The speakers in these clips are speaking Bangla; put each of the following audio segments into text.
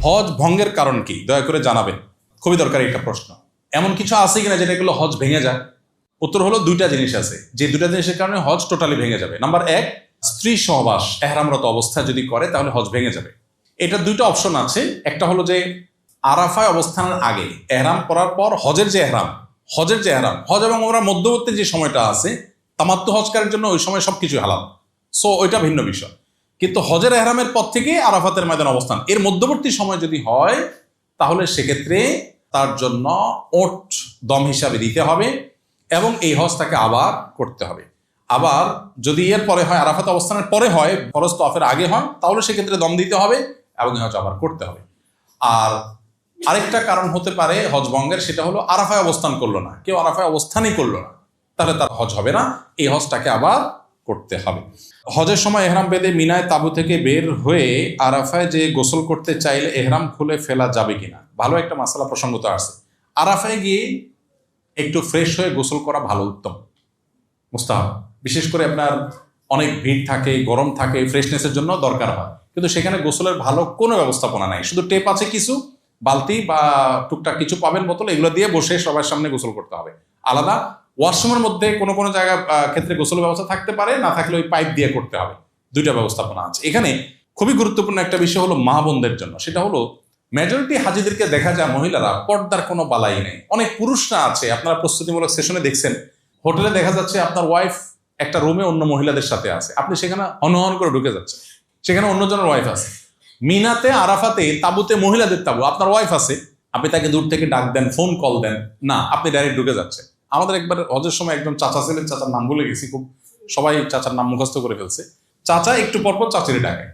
হজ ভঙ্গের কারণ কি দয়া করে জানাবেন, খুবই দরকারি একটা প্রশ্ন। এমন কিছু আছে কিনা যেটা এগুলো হজ ভেঙে যায়? উত্তর হলো দুইটা জিনিস আছে, যে দুইটা জিনিসের কারণে হজ টোটালি ভেঙে যাবে। নাম্বার এক, স্ত্রী সহবাস এহরামরত অবস্থায় যদি করে তাহলে হজ ভেঙে যাবে। এটা দুইটা অপশন আছে। একটা হলো যে আরাফায় অবস্থানের আগে এহরাম করার পর হজের যে এহরাম, হজ এবং ওমরার মধ্যবর্তী যে সময়টা আছে তামাত্তু হজকারের জন্য ওই সময় সবকিছু হালাল, সো ওইটা ভিন্ন বিষয়। কিন্তু হজের এহরামের পর থেকে আরাফাতের ময়দান অবস্থান এর মধ্যবর্তী সময় যদি হয় তাহলে সেক্ষেত্রে তার জন্য ওট দম হিসাবে দিতে হবে এবং এই হজ তাকে আবার করতে হবে। আবার যদি এর পরে হয়, আরাফাত অবস্থানের পরে হয়, ফরজ তওয়াফের আগে হয়, তাহলে সেক্ষেত্রে দম দিতে হবে এবং এই হজ আবার করতে হবে। আর আরেকটা কারণ হতে পারে হজ ভঙ্গের, সেটা হলো আরাফায় অবস্থান করলো না, কেউ আরাফায় অবস্থানই করলো না, তাহলে তার হজ হবে না, এই হজটাকে আবার করতে হবে। হজের সময় এহরাম বেঁধে মিনায় তাঁবু থেকে বের হয়ে আরাফায় যে গোসল করতে চাইলে এহরাম খুলে ফেলা যাবে কিনা? ভালো একটা মাসালা প্রসঙ্গ তো আসছে। আরাফায় গিয়ে একটু ফ্রেশ হয়ে গোসল করা ভালো, উত্তম, মুস্তাহাব। বিশেষ করে আপনার অনেক ভিড় থাকে, গরম থাকে, ফ্রেশনেসের জন্য দরকার হয়, কিন্তু সেখানে গোসলের ভালো কোনো ব্যবস্থাপনা নাই। শুধু টেপ আছে, কিছু বালতি বা টুকটাক কিছু পাবেন বোতল, এগুলো দিয়ে বসে সবার সামনে গোসল করতে হবে। আলাদা ওয়াশরুমের মধ্যে কোনো কোনো জায়গা ক্ষেত্রে গোসলের ব্যবস্থা থাকতে পারে, না থাকলে ওই পাইপ দিয়ে করতে হবে। দুইটা ব্যবস্থাপনা আছে। এখানে খুবই গুরুত্বপূর্ণ একটা বিষয় হলো মা বোনদের জন্য, সেটা হলো মেজরিটি হাজিদেরকে দেখা যায় মহিলারা পর্দার কোনো বালাই নেই। অনেক পুরুষরা আছে, আপনারা প্রস্তুতিমূলক সেশনে দেখছেন, হোটেলে দেখা যাচ্ছে আপনার ওয়াইফ একটা রুমে অন্য মহিলাদের সাথে আছে, আপনি সেখানে হনহন করে ঢুকে যাচ্ছে, সেখানে অন্যজনের ওয়াইফ আছে। মিনাতে আরাফাতে তাঁবুতে মহিলাদের তাঁবু, আপনার ওয়াইফ আছে, আপনি তাকে দূর থেকে ডাক দেন, ফোন কল দেন না, আপনি ডাইরেক্ট ঢুকে যাচ্ছেন। আমাদের একবার হজের সময় একজন চাচা ছিলেন, চাচার নাম ভুলে গেছি, খুব সবাই চাচার নাম মুখস্থ করে ফেলছে। চাচা একটু পরপর চাচিরে ডাকে,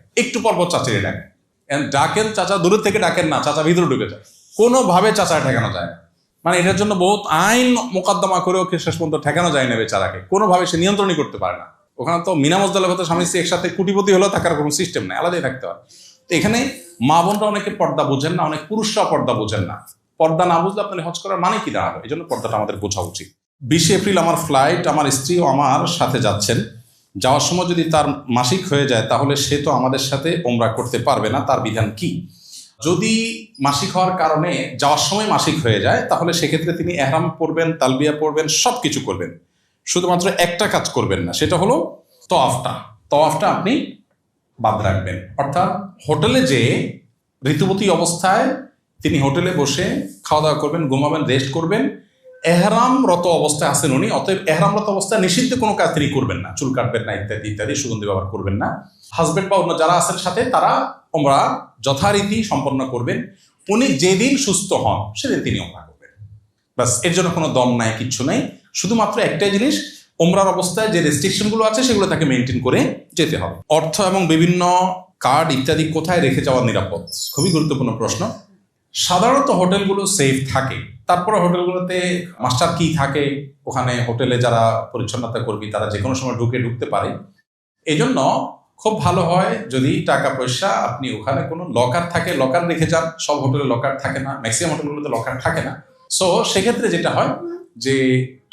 ডাকেন চাচা, দূরের থেকে ডাকেন না, চাচা ভিতরে ঢুকে যায়। কোনোভাবে চাচা ঠেকানো যায় না, মানে এটার জন্য বহুত আইন মোকদ্দমা করেও শেষ পর্যন্ত ঠেকানো যায় না বেচারাকে, কোনোভাবে সে নিয়ন্ত্রণই করতে পারে না। ওখানে তো মিনা মুজদালিফাতে স্বামী স্ত্রী একসাথে কোটিপতি হলেও থাকার কোনো সিস্টেম নেই, আলাদাই থাকতে হয়। তো এখানে মা বোনরা অনেকে পর্দা বোঝেন না, অনেক পুরুষরা পর্দা বোঝেন না। পর্দা না বুঝলে আপনার হজ করার মানে কি দাঁড়াবে? এই জন্য পর্দাটা আমাদের বোঝা উচিত। 20 এপ্রিল আমার ফ্লাইট, আমার স্ত্রীও আমার সাথে যাচ্ছেন। যাওয়ার সময় যদি তার মাসিক হয়ে যায় তাহলে সে তো আমাদের সাথে ওমরা করতে পারবে না, তার বিধান কি? যদি মাসিক হওয়ার কারণে যাওয়ার সময় মাসিক হয়ে যায় তাহলে সেক্ষেত্রে তিনি এহরাম পড়বেন, তালবিয়া পড়বেন, সব কিছু করবেন, শুধুমাত্র একটা কাজ করবেন না, সেটা হলো তওয়াফটা আপনি বাদ রাখবেন। অর্থাৎ হোটেলে যে ঋতুবতী অবস্থায় তিনি হোটেলে বসে খাওয়া দাওয়া করবেন, ঘুমাবেন, রেস্ট করবেন। এহরামরত অবস্থায় আছেন উনি, অতএব এহরামরত অবস্থায় নিষিদ্ধ কোনো কাজ তিনি করবেন না, চুল কাটবেন না, ইত্যাদি ইত্যাদি, সুগন্ধি ব্যবহার করবেন না। হাজবেন্ড বা অন্য যারা আছেন সাথে তারা ওমরা যথারীতি সম্পন্ন করবেন। উনি যেদিন সুস্থ হন সেদিন তিনি ওমরা করবেন, বাস। এর জন্য কোনো দম নাই, কিচ্ছু নাই, শুধুমাত্র একটাই জিনিস, ওমরার অবস্থায় যে রেস্ট্রিকশনগুলো আছে সেগুলো তাকে মেনটেন করে যেতে হবে। অর্থ এবং বিভিন্ন কার্ড ইত্যাদি কোথায় রেখে যাওয়া নিরাপদ? খুবই গুরুত্বপূর্ণ প্রশ্ন। সাধারণত হোটেলগুলো সেফ থাকে, তারপরে হোটেলগুলোতে মাস্টার কি থাকে, ওখানে হোটেলে যারা পরিচ্ছন্নতা কর্মী তারা যে কোনো সময় ঢুকতে পারে। এই জন্য খুব ভালো হয় যদি টাকা পয়সা আপনি ওখানে কোনো লকার থাকে, লকার রেখে যান। সব হোটেলে লকার থাকে না, ম্যাক্সিমাম হোটেলগুলোতে লকার থাকে না। সো সেক্ষেত্রে যেটা হয় যে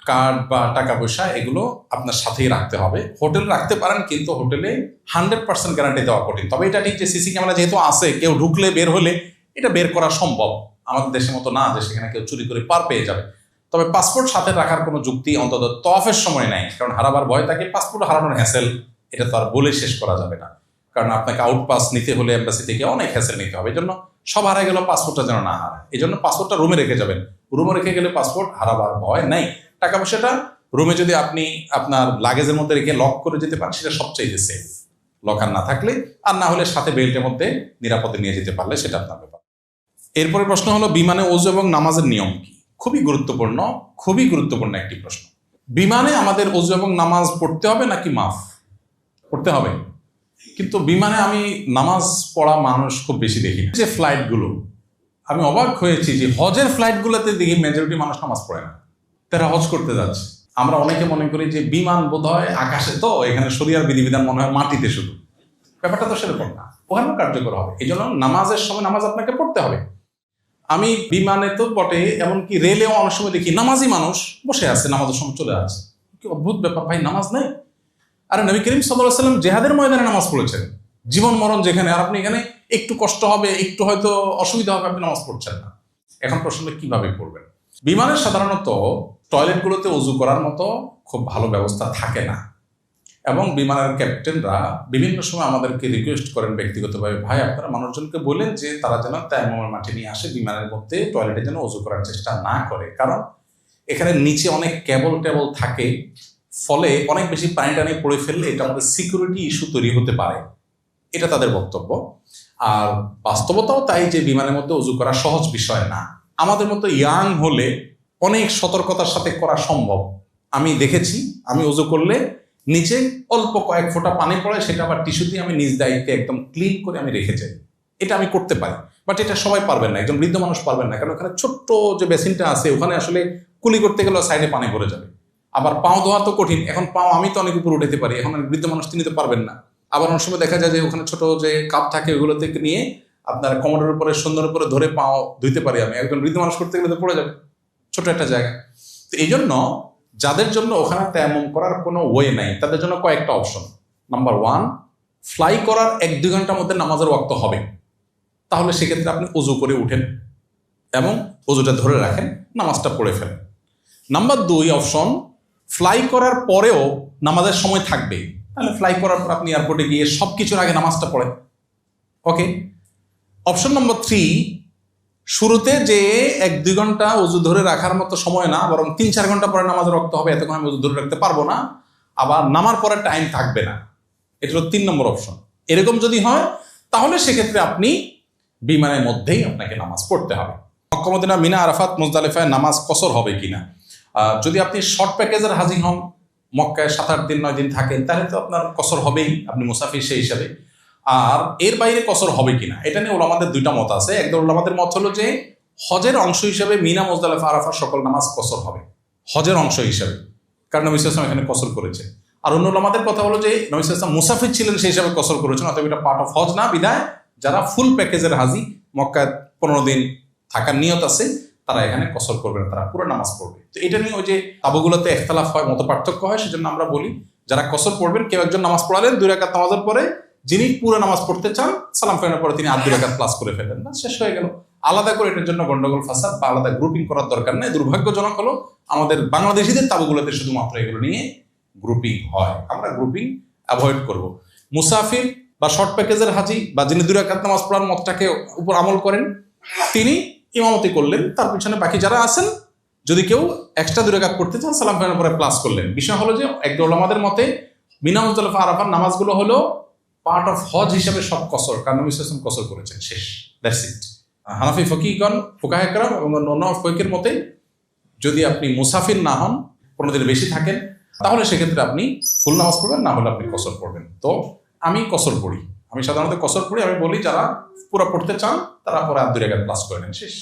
কার্ড বা টাকা পয়সা এগুলো আপনার সাথেই রাখতে হবে। হোটেল রাখতে পারেন, কিন্তু হোটেলে 100% গ্যারান্টি দেওয়া কঠিন। তবে এটা ঠিক যে সিসি ক্যামেরা যেহেতু আছে, কেউ ঢুকলে বের হলে এটা বের করা সম্ভব। আমাদের দেশের মতো না যে সেখানে কেউ চুরি করে পার পেয়ে যাবে। তবে পাসপোর্ট সাথে রাখার কোনো যুক্তি অন্তত তওয়াফের সময় নাই, কারণ হারাবার ভয় থাকে। পাসপোর্ট হারানোর হ্যাসেল এটা তো আর বলে শেষ করা যাবে না, কারণ আপনাকে আউটপাস নিতে হলে এম্বাসি থেকে অনেক হ্যাসেল নিতে হবে। এই জন্য সব হারা গেল, পাসপোর্টটা যেন না হারায়, এই জন্য পাসপোর্টটা রুমে রেখে যাবেন। রুমে রেখে গেলে পাসপোর্ট হারাবার ভয় নেই। টাকা পয়সাটা রুমে যদি আপনি আপনার লাগেজের মধ্যে রেখে লক করে যেতে পারেন সেটা সবচেয়ে সেফ, লকার না থাকলে। আর না হলে সাথে বেল্টের মধ্যে নিরাপদে নিয়ে যেতে পারলে সেটা আপনার ব্যাপার। এরপরে প্রশ্ন হলো বিমানে ওযু এবং নামাজের নিয়ম কি? খুবই গুরুত্বপূর্ণ একটি প্রশ্ন। বিমানে আমাদের ওযু এবং নামাজ পড়তে হবে নাকি মাফ? পড়তে হবে, কিন্তু বিমানে আমি নামাজ পড়া মানুষ খুব বেশি দেখি না। যে ফ্লাইটগুলো, আমি অবাক হয়েছি যে হজের ফ্লাইটগুলোতে দেখি মেজরিটি মানুষ নামাজ পড়ে না, তারা হজ করতে যাচ্ছে। আমরা অনেকে মনে করি যে বিমান বোধ হয় আকাশে, তো এখানে শরিয়ার বিধিবিধান মনে হয় মাটিতে শুধু। ব্যাপারটা তো সেরকম না, ওখানেও কার্যকর হবে। এই জন্য নামাজের সময় নামাজ আপনাকে পড়তে হবে। আমি বিমানে তো বটে, এমনকি রেলেও অনেক সময় দেখি নামাজি মানুষ বসে আছে, নামাজের সময় চলে আসছে। কি অদ্ভুত ব্যাপার ভাই, নামাজ নেই? আরে নবী করিম সাল্লাল্লাহু আলাইহি ওয়াসাল্লাম জিহাদের ময়দানে নামাজ পড়েছেন, জীবন মরণ যেখানে, আর আপনি এখানে একটু কষ্ট হবে, একটু হয়তো অসুবিধা হবে, আপনি নামাজ পড়ছেন না। এখন প্রশ্ন কিভাবে পড়বেন? বিমানের সাধারণত টয়লেটগুলোতে উজু করার মতো খুব ভালো ব্যবস্থা থাকে না, এবং বিমানের ক্যাপ্টেনরা বিভিন্ন সময় আমাদেরকে রিকোয়েস্ট করেন ব্যক্তিগতভাবে, ভাই আপনারা মানুষজনকে বলেন যে তারা যেন তায়াম্মুমের মাঠে নিয়ে আসে, বিমানের মধ্যে টয়লেটে যেন উজু করার চেষ্টা না করে, কারণ এখানে নিচে অনেক কেবল টেবল থাকে, ফলে অনেক বেশি পানি টানি পড়ে ফেললে এটা আমাদের সিকিউরিটি ইস্যু তৈরি হতে পারে। এটা তাদের বক্তব্য। আর বাস্তবতাও তাই যে বিমানের মধ্যে উজু করা সহজ বিষয় না। আমাদের মতো ইয়াং হলে অনেক সতর্কতার সাথে করা সম্ভব। আমি দেখেছি, আমি উজু করলে নিচে অল্প কয়েক ফোঁটা পানি পড়ে, সেটা আবার টিস্যু দিয়ে আমি নিজ দায়িত্বে একদম ক্লিন করে আমি রেখে যাই। এটা আমি করতে পারি, বাট এটা সবাই পারবেন না, একজন বৃদ্ধ মানুষ পারবেন না, কারণ ওখানে ছোট্ট যে বেসিনটা আছে ওখানে আসলে কুলি করতে গেলে সাইডে পানি পড়ে যাবে। আবার পাও ধোয়া তো কঠিন, এখন পাও আমি তো অনেক উপরে উঠাতে পারি, এখন বৃদ্ধ মানুষ তিনি তো পারবেন না। আবার অনেক সময় দেখা যায় যে ওখানে ছোট যে কাপ থাকে ওগুলো থেকে নিয়ে আপনার কোমরের উপরে সুন্দর উপরে ধরে পাও ধুইতে পারি আমি, একজন বৃদ্ধ মানুষ করতে গেলে তো পড়ে যাবে, ছোট একটা জায়গা। তো এই জন্য যাদের জন্য ওখানে তায়াম্মুম করার কোনো ওয়ে নাই, তাদের জন্য কয়েকটা অপশন। নাম্বার 1, ফ্লাই করার 1-2 ঘন্টার মধ্যে নামাজের ওয়াক্ত হবে, তাহলে সেক্ষেত্রে আপনি উজু করে উঠেন এবং উজুটা ধরে রাখেন, নামাজটা পড়ে ফেলেন। নাম্বার 2 অপশন, ফ্লাই করার পরেও নামাজের সময় থাকবে, তাহলে ফ্লাই করার পর আপনি এয়ারপোর্টে গিয়ে সব কিছুর আগে নামাজটা পড়েন। ওকে। অপশন নম্বর 3, শুরুতে যে 1-2 ঘন্টা উজু ধরে রাখার মতো সময় না, বরং 3-4 ঘন্টা পরে নামাজের ওয়াক্ত হবে, এতক্ষণ আমি উজু ধরে রাখতে পারবো না, আবার নামার পরে টাইম থাকবে না। এটা হলো 3 নম্বর অপশন। এরকম যদি হয় তাহলে সেক্ষেত্রে আপনি বিমানের মধ্যেই আপনাকে নামাজ পড়তে হবে। মক্কা মদিনা, মিনা, আরাফাত, মুজদালিফায় নামাজ কসর হবে কিনা? যদি আপনি শর্ট প্যাকেজের হাজি হন, মক্কায় 7-8 দিন 9 দিন থাকেন, তাহলে তো আপনার কসর হবেই, আপনি মুসাফির সেই হিসাবে। আর এর বাইরে কসর হবে কিনা এটা নিয়ে ওলামাদের 2টা মত আছে। একদল ওলামাদের মত হলো যে হজের অংশ হিসাবে মিনা, মুজদালিফা, আরাফার সকল নামাজ কসর হবে হজের অংশ হিসাবে, কারণ নবী সাল্লাল্লাহু আলাইহি ওয়াসাল্লাম এখানে কসর করেছে। আর অন্য ওলামাদের কথা হলো যে নবী সাল্লাল্লাহু আলাইহি ওয়াসাল্লাম মুসাফির ছিলেন সেই হিসাবে কসর করেছেন, অতএব এটা পার্ট অফ হজ না, বিধায় যারা ফুল প্যাকেজের হাজি, মক্কায় 15 দিন থাকার নিয়ত আছে, তারা এখানে কসর করবে না, তারা পুরো নামাজ পড়বে। তো এটা নিয়ে ওই যে তাবুগুলোতে ইখতিলাফ হয়, মত পার্থক্য হয়, সেজন্য আমরা বলি যারা কসর পড়বেন, কেউ একজন নামাজ পড়ালেন 2 রাকাত নামাজের পরে, যিনি পুরো নামাজ পড়তে চান সালাম ফেরানোর পরে তিনি 2 রাকাত প্লাস করে ফেলেন, না শেষ হয়ে গেল। আলাদা করে এটার জন্য গন্ডগোল ফাসাদ বা আলাদা গ্রুপিং করার দরকার নেই। দুর্ভাগ্যজনক হলো আমাদের বাংলাদেশিদের তাবুগুলোতে শুধুমাত্র এগুলো নিয়ে গ্রুপিং হয়, আমরা গ্রুপিং অ্যাভয়েড করব। মুসাফির বা শর্ট প্যাকেজের হাজি বা যিনি 2 রাকাত নামাজ পড়ার মতটাকে উপর আমল করেন, তিনি ইমামতি করলেন, তার পিছনে বাকি যারা আছেন যদি কেউ এক্সট্রা 2 রাকাত পড়তে চান সালাম ফেরানোর পরে প্লাস করলেন। বিষয় হলো যে একদল ওলামাদের মতে মিনা, মুজদালিফা, আরাফার নামাজগুলো হলো পার্ট অফ হজ হিসাবে সব কসর, কারণ নবী সাল্লাল্লাহু আলাইহি ওয়াসাল্লাম কসর করেছেন, শেষ, দ্যাটস ইট। হানাফি ফকিহগণ, ফুকাহে কেরাম এবং অন্য ফকিহের মতে যদি আপনি মুসাফির না হন, 15 দিনের বেশি থাকেন, তাহলে সেক্ষেত্রে আপনি ফুল নামাজ পড়বেন, না হলে আপনি কসর পড়বেন। তো আমি কসর পড়ি, আমি সাধারণত কসর পড়ি। আমি বলি যারা পুরো পড়তে চান তারা পরে 2 রাকাত প্লাস করে নেন, শেষ।